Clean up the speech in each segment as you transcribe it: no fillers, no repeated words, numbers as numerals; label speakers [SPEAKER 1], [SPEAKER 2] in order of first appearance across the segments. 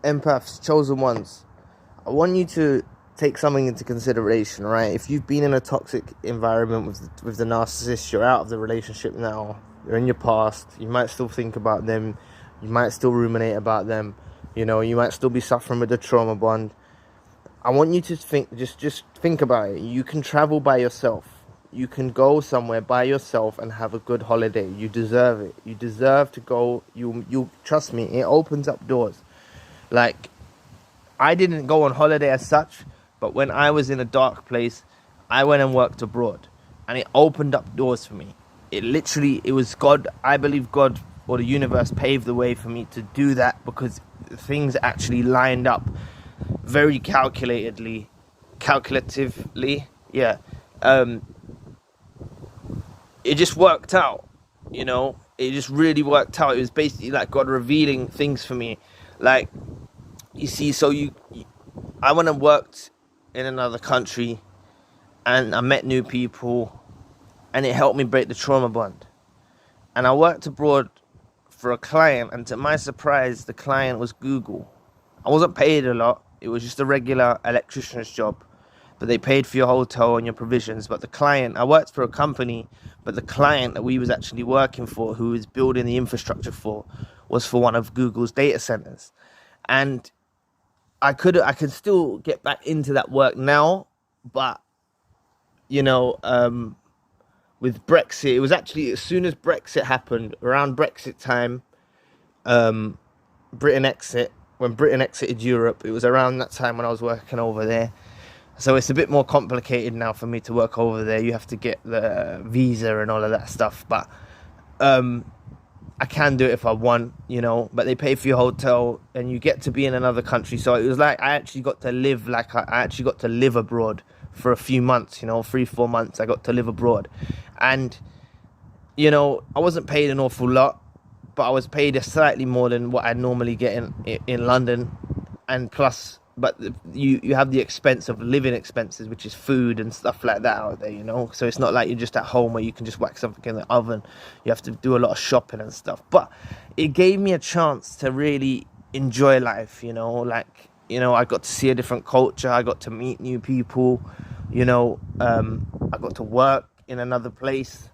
[SPEAKER 1] Empaths, chosen ones, I want you to take something into consideration, right? If you've been in a toxic environment with the narcissist, you're out of the relationship now, you're in your past, you might still think about them, you might still ruminate about them, you might still be suffering with the trauma bond. I want you to think, just think about it. You can travel by yourself. You can go somewhere by yourself and have a good holiday. You deserve it. You deserve to go. You trust me, it opens up doors. Like, I didn't go on holiday as such, but when I was in a dark place, I went and worked abroad, and it opened up doors for me. It was God. I believe God or the universe paved the way for me to do that, because things actually lined up very calculatively. Yeah. It just worked out, it just really worked out. It was basically like God revealing things for me. Like, you see, I went and worked in another country, and I met new people, and it helped me break the trauma bond. And I worked abroad for a client, and to my surprise, the client was Google. I wasn't paid a lot. It was just a regular electrician's job, but they paid for your hotel and your provisions. But the client, I worked for a company, but the client that we was actually working for, who was building the infrastructure for, was for one of Google's data centers. And I could still get back into that work now, but with Brexit, it was actually as soon as Brexit happened, around Brexit time, when Britain exited Europe, it was around that time when I was working over there. So it's a bit more complicated now for me to work over there. You have to get the visa and all of that stuff, but I can do it if I want, but they pay for your hotel and you get to be in another country. So it was like I actually got to live abroad for a few months, 3-4 months. I got to live abroad, and I wasn't paid an awful lot, but I was paid slightly more than what I normally get in London. And plus, but you have the expense of living expenses, which is food and stuff like that out there, so it's not like you're just at home where you can just whack something in the oven. You have to do a lot of shopping and stuff. But it gave me a chance to really enjoy life, I got to see a different culture, I got to meet new people, I got to work in another place,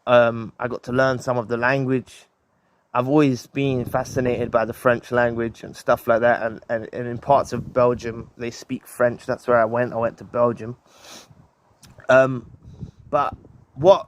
[SPEAKER 1] I got to learn some of the language. I've always been fascinated by the French language and stuff like that, and in parts of Belgium they speak French. That's where I went to Belgium. But what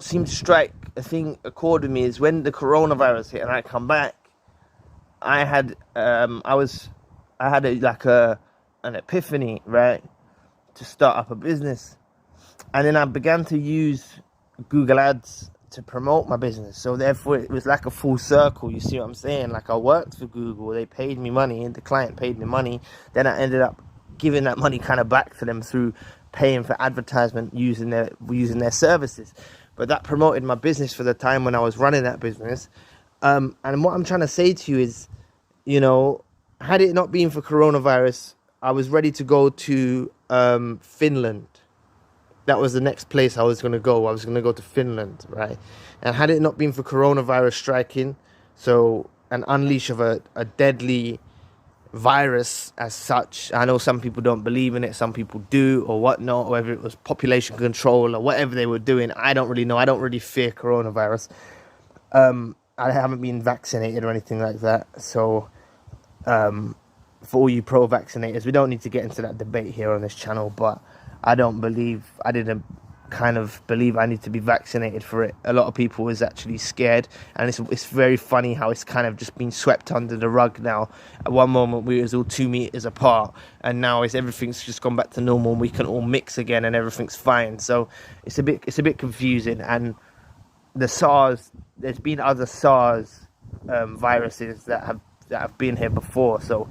[SPEAKER 1] seemed to strike a chord with me is when the coronavirus hit and I come back, I had an epiphany, right, to start up a business. And then I began to use Google Ads to promote my business. So therefore it was like a full circle, you see what I'm saying? Like, I worked for Google, they paid me money, and the client paid me money. Then I ended up giving that money kind of back to them through paying for advertisement using their services. But that promoted my business for the time when I was running that business. And what I'm trying to say to you is, had it not been for coronavirus, I was ready to go to Finland. That was the next place I was going to go. I was going to go to Finland, right? And had it not been for coronavirus striking, so an unleash of a deadly virus as such, I know some people don't believe in it, some people do, or whatnot, whether it was population control or whatever they were doing, I don't really know. I don't really fear coronavirus. I haven't been vaccinated or anything like that. So for all you pro-vaccinators, we don't need to get into that debate here on this channel, but I didn't kind of believe I need to be vaccinated for it. A lot of people was actually scared, and it's very funny how it's kind of just been swept under the rug now. At one moment we was all 2 meters apart, and now everything's just gone back to normal, and we can all mix again and everything's fine. So it's a bit confusing. And the SARS, there's been other SARS viruses that have been here before, so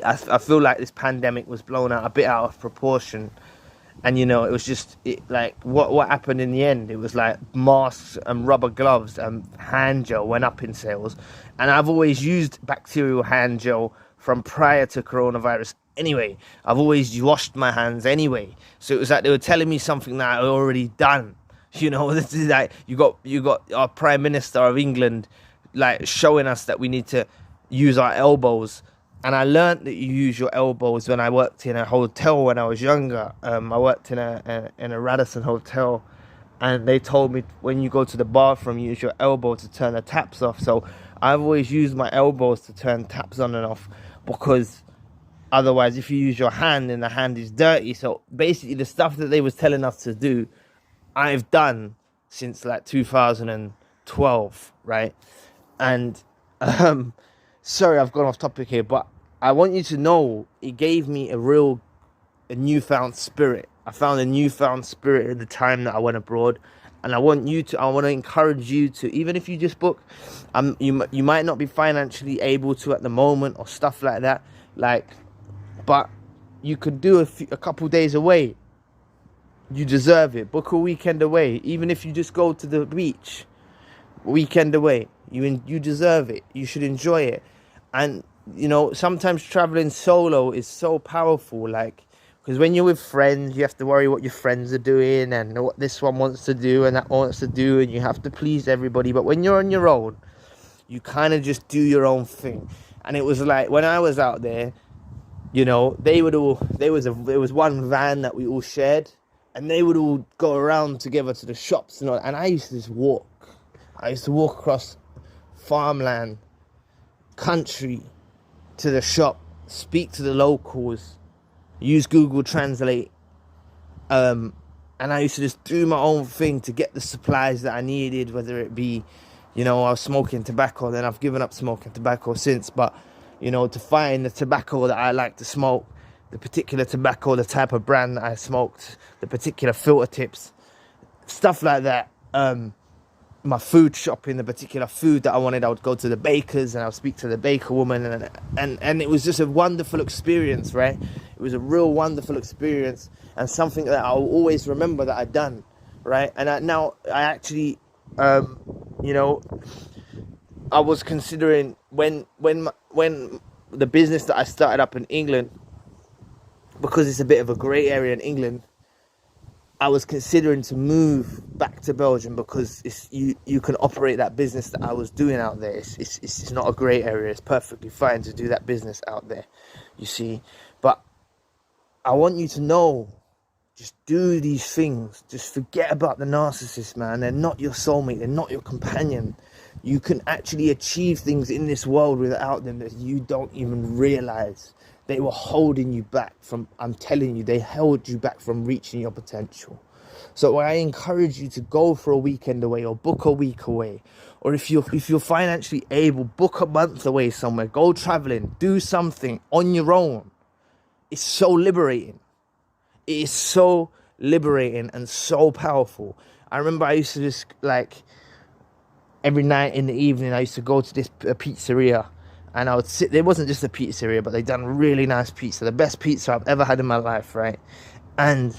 [SPEAKER 1] I feel like this pandemic was blown out a bit out of proportion. And it was just what happened in the end. It was like masks and rubber gloves and hand gel went up in sales. And I've always used bacterial hand gel from prior to coronavirus anyway. I've always washed my hands anyway. So it was like they were telling me something that I already done. This is like you got our Prime Minister of England like showing us that we need to use our elbows. And I learned that you use your elbows when I worked in a hotel when I was younger. I worked in a Radisson hotel, and they told me when you go to the bathroom, use your elbow to turn the taps off. So I've always used my elbows to turn taps on and off, because otherwise, if you use your hand, then the hand is dirty. So basically, the stuff that they was telling us to do, I've done since like 2012, right? And sorry, I've gone off topic here, but I want you to know it gave me a newfound spirit. I found a newfound spirit at the time that I went abroad, and I want to encourage you to, even if you just book, you might not be financially able to at the moment or stuff like that, but you could do a couple days away. You deserve it. Book a weekend away, even if you just go to the beach. Weekend away, you deserve it. You should enjoy it. And sometimes traveling solo is so powerful, because when you're with friends, you have to worry what your friends are doing and what this one wants to do and that wants to do, and you have to please everybody. But when you're on your own, you kind of just do your own thing. And it was like when I was out there, there was one van that we all shared, and they would all go around together to the shops and all, and I used to just walk. I used to walk across farmland, country, to the shop, speak to the locals, use Google Translate, and I used to just do my own thing to get the supplies that I needed, whether it be, I was smoking tobacco, then I've given up smoking tobacco since, but, to find the tobacco that I like to smoke, the particular tobacco, the type of brand that I smoked, the particular filter tips, stuff like that. My food shopping, the particular food that I wanted, I would go to the bakers and I would speak to the baker woman, and it was just a wonderful experience, right? It was a real wonderful experience, and something that I'll always remember that I'd done, right? And I actually, I was considering when the business that I started up in England, because it's a bit of a grey area in England, I was considering to move back to Belgium, because you can operate that business that I was doing out there. It's not a grey area. It's perfectly fine to do that business out there, you see. But I want you to know, just do these things. Just forget about the narcissist, man. They're not your soulmate. They're not your companion. You can actually achieve things in this world without them that you don't even realize. They were holding you back from, I'm telling you, they held you back from reaching your potential. So I encourage you to go for a weekend away, or book a week away. Or if you're financially able, book a month away somewhere. Go traveling, do something on your own. It's so liberating. It is so liberating and so powerful. I remember I used to just, every night in the evening, I used to go to this pizzeria. And I would sit, there wasn't just a pizzeria, but they'd done really nice pizza. The best pizza I've ever had in my life, right? And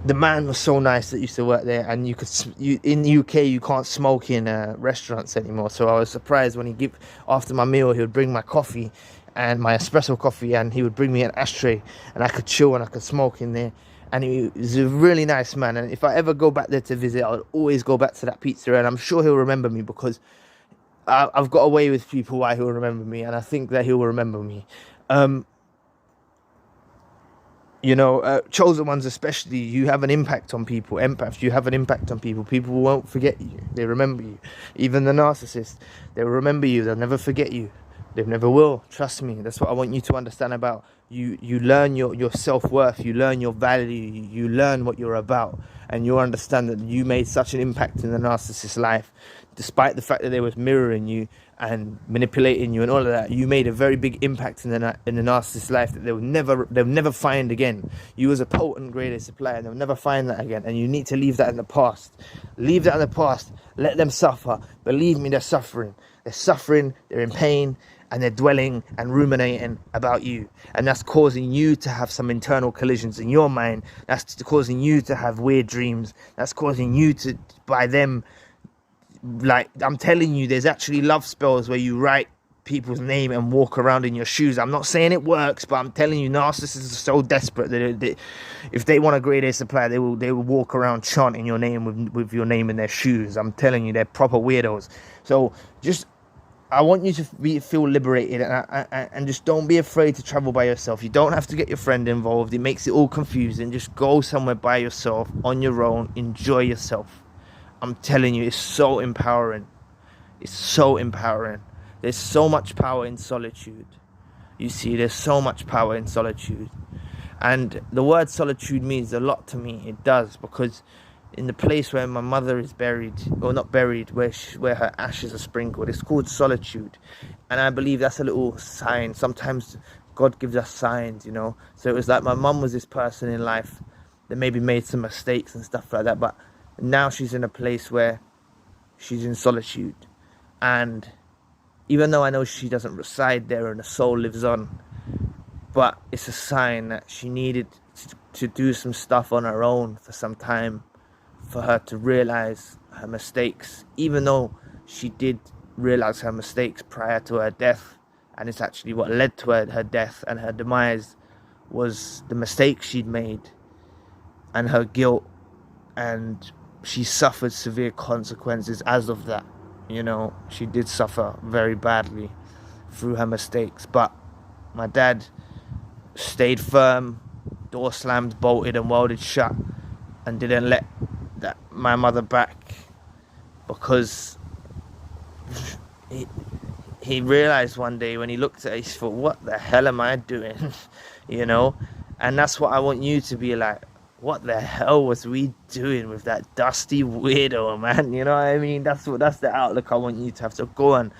[SPEAKER 1] the man was so nice that used to work there. And in the UK, you can't smoke in restaurants anymore. So I was surprised when after my meal, he would bring my coffee and my espresso coffee, and he would bring me an ashtray, and I could chill and I could smoke in there. And he was a really nice man. And if I ever go back there to visit, I would always go back to that pizzeria. And I'm sure he'll remember me, because I've got away with people why he'll remember me, and I think that he'll remember me. Chosen ones especially, you have an impact on people. Empath, you have an impact on people. People won't forget you. They remember you. Even the narcissist, they'll remember you. They'll never forget you. They never will. Trust me. That's what I want you to understand about you. You learn your self-worth. You learn your value. You learn what you're about. And you understand that you made such an impact in the narcissist's life. Despite the fact that they was mirroring you and manipulating you and all of that, you made a very big impact in the narcissist's life that they'll never find again. You was a potent grade A supplier, and they'll never find that again. And you need to leave that in the past. Leave that in the past. Let them suffer. Believe me, they're suffering. They're suffering. They're in pain. And they're dwelling and ruminating about you. And that's causing you to have some internal collisions in your mind. That's causing you to have weird dreams. That's causing you to, by them, I'm telling you, there's actually love spells where you write people's name and walk around in your shoes. I'm not saying it works, but I'm telling you, narcissists are so desperate that if they want a grade A supplier, they will walk around chanting your name with your name in their shoes. I'm telling you, they're proper weirdos. So just, I want you to feel liberated, and just don't be afraid to travel by yourself. You don't have to get your friend involved. It makes it all confusing. Just go somewhere by yourself, on your own. Enjoy yourself. I'm telling you, it's so empowering. It's so empowering. There's so much power in solitude. You see, there's so much power in solitude. And the word solitude means a lot to me. It does, because in the place where my mother is buried, or not buried, where her ashes are sprinkled, it's called solitude. And I believe that's a little sign. Sometimes God gives us signs, you know. So it was like my mum was this person in life that maybe made some mistakes and stuff like that, but now she's in a place where she's in solitude. And even though I know she doesn't reside there and the soul lives on, but it's a sign that she needed to do some stuff on her own for some time, for her to realize her mistakes, even though she did realize her mistakes prior to her death. And it's actually what led to her death and her demise, was the mistakes she'd made and her guilt, and she suffered severe consequences as of that. You know, she did suffer very badly through her mistakes. But my dad stayed firm, door slammed, bolted and welded shut, and didn't let my mother back, because he realized one day when he looked at it, he thought, what the hell am I doing? You know? And that's what I want you to be like. What the hell was we doing with that dusty weirdo, man? You know what I mean? That's the outlook I want you to have. So go on,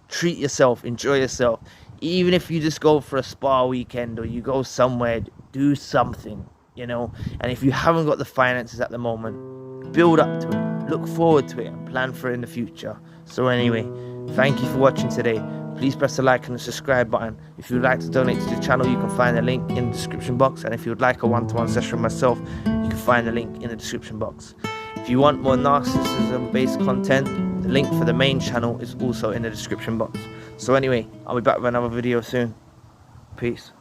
[SPEAKER 1] treat yourself, enjoy yourself. Even if you just go for a spa weekend, or you go somewhere, do something, you know. And if you haven't got the finances at the moment, build up to it, look forward to it, and plan for it in the future. So anyway, thank you for watching today. Please press the like and the subscribe button. If you would like to donate to the channel, you can find the link in the description box. And if you would like a one-to-one session with myself, you can find the link in the description box. If you want more narcissism-based content, the link for the main channel is also in the description box. So anyway, I'll be back with another video soon. Peace.